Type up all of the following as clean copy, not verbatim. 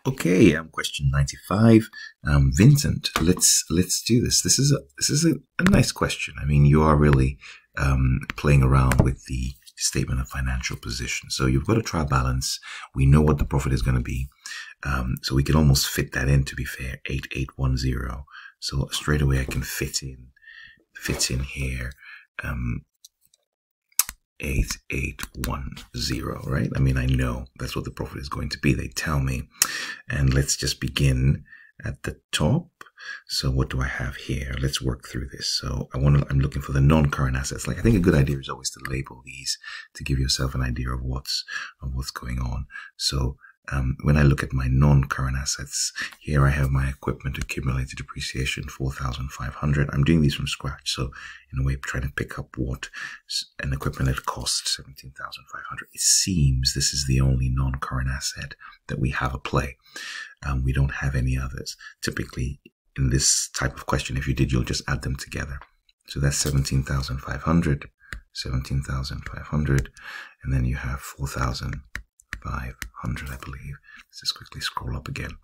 Okay, question 95. Vincent, let's do this. This is a nice question. I mean, you are really playing around with the statement of financial position. So you've got a trial balance. We know what the profit is going to be. So we can almost fit that in, to be fair, 8810. So straight away I can fit in here 8810, right? I mean, I know that's what the profit is going to be. They tell me. And let's just begin at the top. So what do I have here? Let's work through this. So I'm looking for the non-current assets. Like, I think a good idea is always to label these to give yourself an idea of what's going on. So when I look at my non-current assets, here I have my equipment accumulated depreciation, 4,500. I'm doing these from scratch. So in a way, trying to pick up what an equipment that costs 17,500. It seems this is the only non-current asset that we have at play. We don't have any others. Typically, in this type of question, if you did, you'll just add them together. So that's 17,500, 17,500, and then you have 4,500, I believe. Let's just quickly scroll up again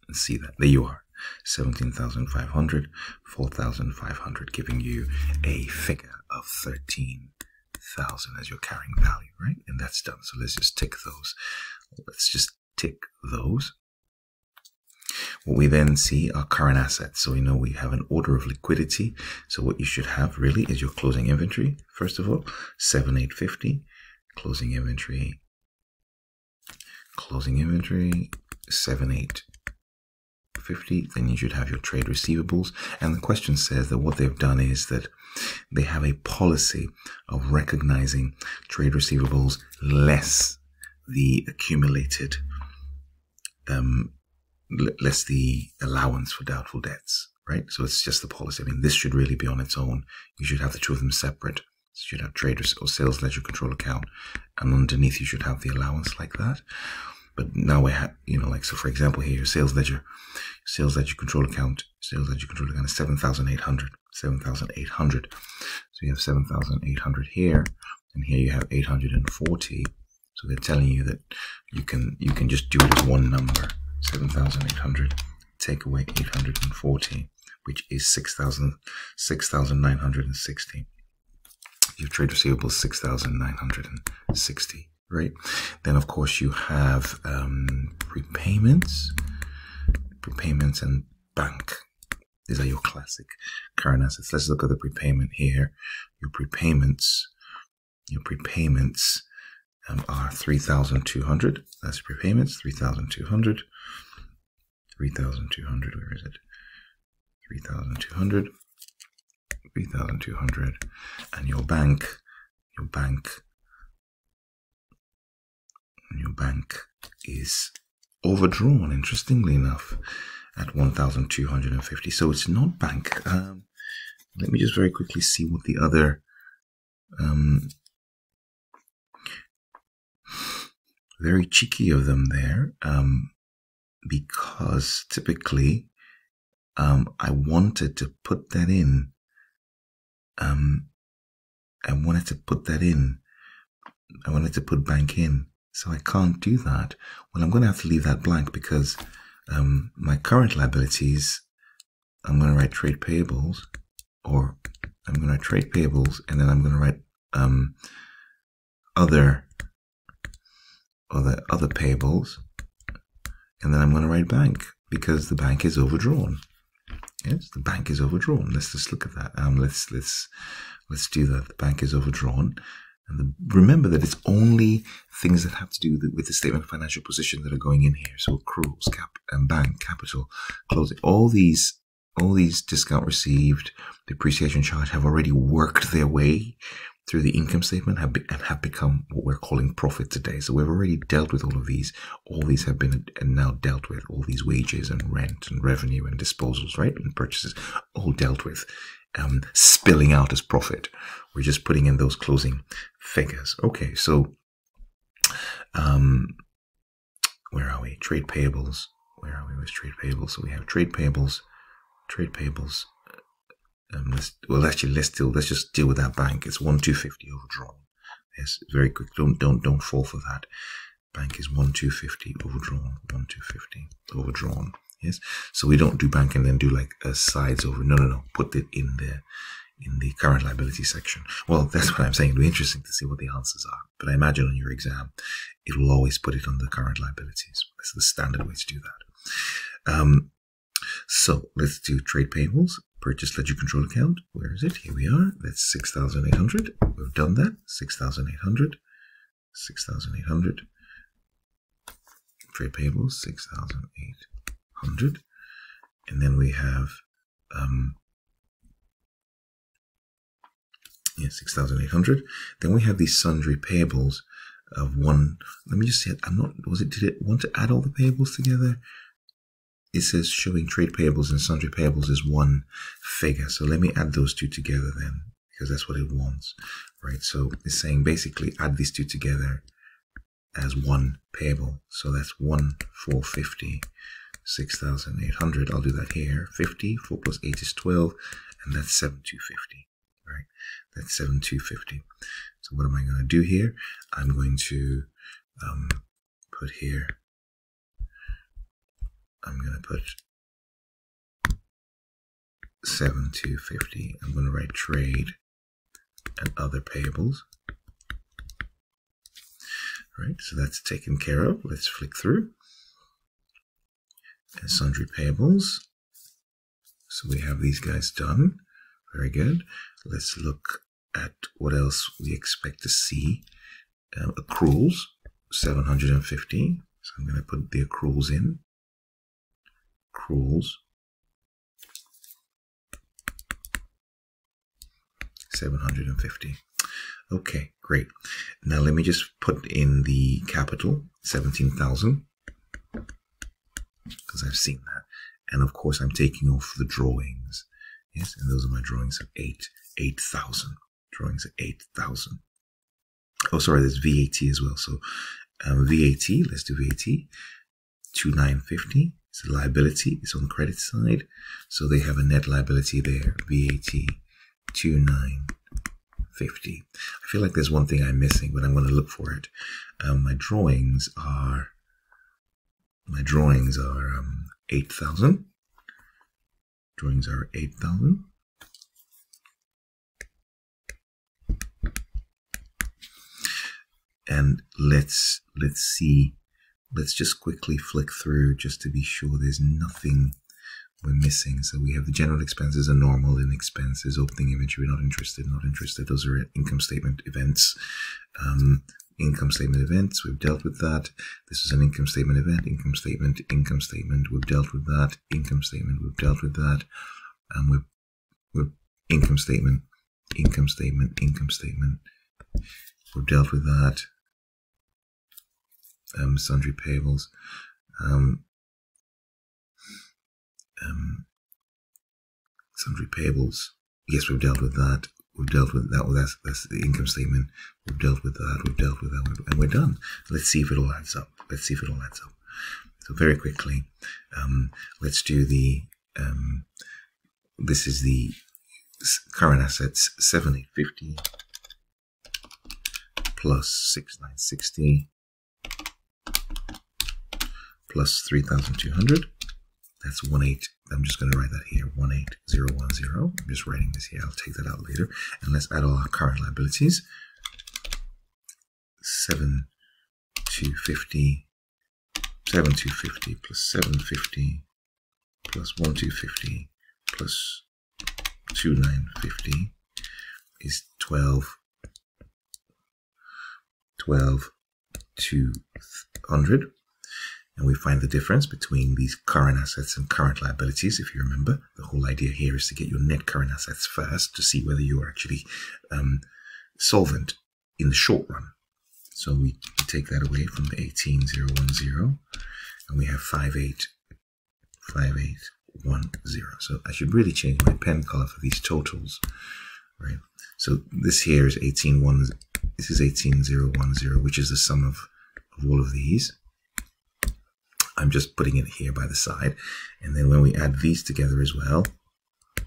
and see that. There you are. 17,500, 4,500, giving you a figure of 13,000 as your carrying value, right? And that's done. So let's just tick those. Let's just tick those. What we then see are current assets. So we know we have an order of liquidity. So what you should have really is your closing inventory. First of all, 7,850, closing inventory, 7,850. Then you should have your trade receivables. And the question says that what they've done is that they have a policy of recognizing trade receivables less the accumulated, less the allowance for doubtful debts, right? So it's just the policy. I mean, this should really be on its own. You should have the two of them separate. So you should have trade or sales ledger control account, and underneath you should have the allowance like that. But now we have, you know, like, so for example, here your sales ledger control account is 7,800, 7,800. So you have 7,800 here, and here you have 840. So they're telling you that you can just do it as one number. 7,800, take away 840, which is 6,960. Your trade receivables 6,960, right? Then of course you have prepayments and bank. These are your classic current assets. Let's look at the prepayment here. Your prepayments are 3,200. That's prepayments, 3,200. 3,200, where is it? 3,200. 3,200. And your bank is overdrawn, interestingly enough, at 1,250. So it's not bank. Let me just very quickly see what the other very cheeky of them there, because typically I wanted to put that in. I wanted to put bank in, so I can't do that. Well, I'm going to have to leave that blank because my current liabilities, I'm going to write trade payables, or I'm going to write trade payables, and then I'm going to write other payables, and then I'm going to write bank because the bank is overdrawn. Yes, the bank is overdrawn. Let's just look at that. Let's do that. The bank is overdrawn, and remember that it's only things that have to do with the statement of financial position that are going in here. So accruals, and bank, capital, closing, all these discount received, depreciation charge have already worked their way through the income statement and have become what we're calling profit today. So we've already dealt with all of these. All these have been now dealt with. All these wages and rent and revenue and disposals, right, and purchases, all dealt with, spilling out as profit. We're just putting in those closing figures. Okay, so where are we? Trade payables. Where are we with trade payables? So we have trade payables. Let's just deal with that bank. It's 1,250 overdrawn. Yes, very quick. Don't fall for that. Bank is 1,250 overdrawn. 1,250 overdrawn. Yes, so we don't do bank and then do like a sides over. No. Put it in the current liability section. Well, that's what I'm saying. It'll be interesting to see what the answers are. But I imagine on your exam, it will always put it on the current liabilities. That's the standard way to do that. So let's do trade payables, purchase ledger control account. Where is it? Here we are. That's 6,800. We've done that. 6,800. 6,800. Trade payables, 6,800. And then we have 6,800. Then we have these sundry payables of one. Let me just see. Did it want to add all the payables together? It says showing trade payables and sundry payables is one figure. So let me add those two together then, because that's what it wants, right? So it's saying basically add these two together as one payable. So that's 1,450, 6,800. I'll do that here. 50, 4 plus 8 is 12, and that's 7,250, right? That's 7,250. So what am I going to do here? I'm going to put here, I'm going to put 7,250. I'm going to write trade and other payables. Right, so that's taken care of. Let's flick through. And sundry payables. So we have these guys done. Very good. Let's look at what else we expect to see. Accruals, 750. So I'm going to put the accruals in. Accruals, 750. Okay, great. Now let me just put in the capital, 17,000, because I've seen that. And of course, I'm taking off the drawings. Yes, and those are my drawings of 8,000. Drawings of 8,000. Oh, sorry, there's VAT as well. So VAT, let's do VAT. 2,950. It's a liability. It's on the credit side. So they have a net liability there. VAT 2,950. I feel like there's one thing I'm missing, but I'm going to look for it. My drawings are 8,000. Drawings are 8,000. And let's see. Let's just quickly flick through just to be sure there's nothing we're missing. So we have the general expenses are normal, in expenses, opening inventory, not interested, not interested. Those are income statement events. Income statement events, we've dealt with that. This is an income statement event, income statement, we've dealt with that. Income statement, we've dealt with that. We've income statement, we've dealt with that. Sundry payables, sundry payables. Yes, we've dealt with that. We've dealt with that. Well, that's the income statement. We've dealt with that. We've dealt with that, and we're done. Let's see if it all adds up. Let's see if it all adds up. So very quickly, let's do the. This is the current assets 7,850 plus 6,960. Plus 3,200. That's 18. I'm just going to write that here. 18010. I'm just writing this here. I'll take that out later. And let's add all our current liabilities. 7,250 plus 750 plus 1,250 plus 2,950 is 12,200. And we find the difference between these current assets and current liabilities. If you remember, the whole idea here is to get your net current assets first to see whether you are actually solvent in the short run. So we take that away from the 18,010, and we have 58,5810. So I should really change my pen color for these totals, right? So this here is 18,1. This is 18,010, which is the sum of all of these. I'm just putting it here by the side. And then when we add these together as well,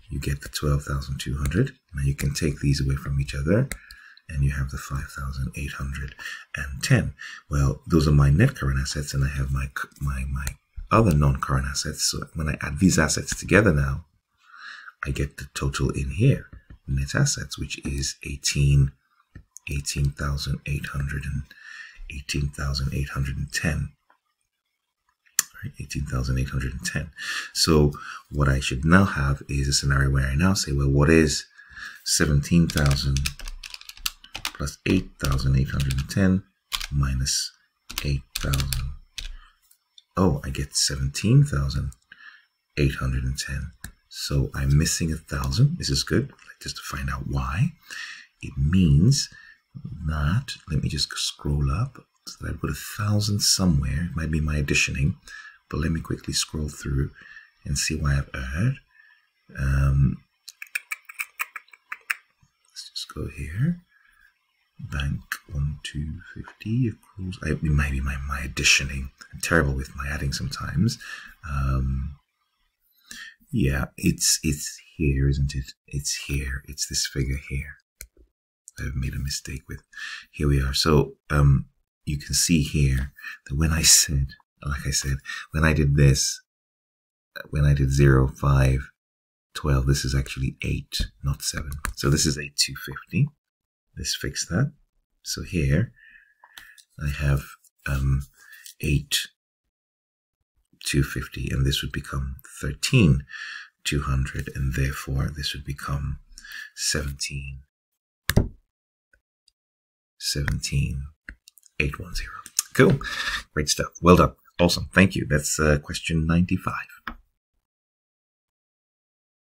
you get the 12,200. Now you can take these away from each other and you have the 5,810. Well, those are my net current assets, and I have my other non-current assets. So when I add these assets together now, I get the total in here, net assets, which is 18,810. Right, 18,810. So what I should now have is a scenario where I now say, well, what is 17,000 plus 8,810 minus 8,000? Oh, I get 17,810. So I'm missing 1,000. This is good, just to find out why. It means that, let me just scroll up, so that I've got 1,000 somewhere. It might be my additioning, but let me quickly scroll through and see why I've erred. Let's just go here. Bank 1,250 accruals. It might be my additioning. I'm terrible with my adding sometimes. Yeah, it's here, isn't it? It's here. It's this figure here. I've made a mistake with. Here we are. So you can see here that when I said, like I said, when I did this, when I did 0, 5, 12, this is actually 8, not 7. So this is 8,250. Let's fix that. So here I have 8,250, and this would become 13,200, and therefore this would become 17,810. Cool. Great stuff. Well done. Awesome. Thank you. That's question 95.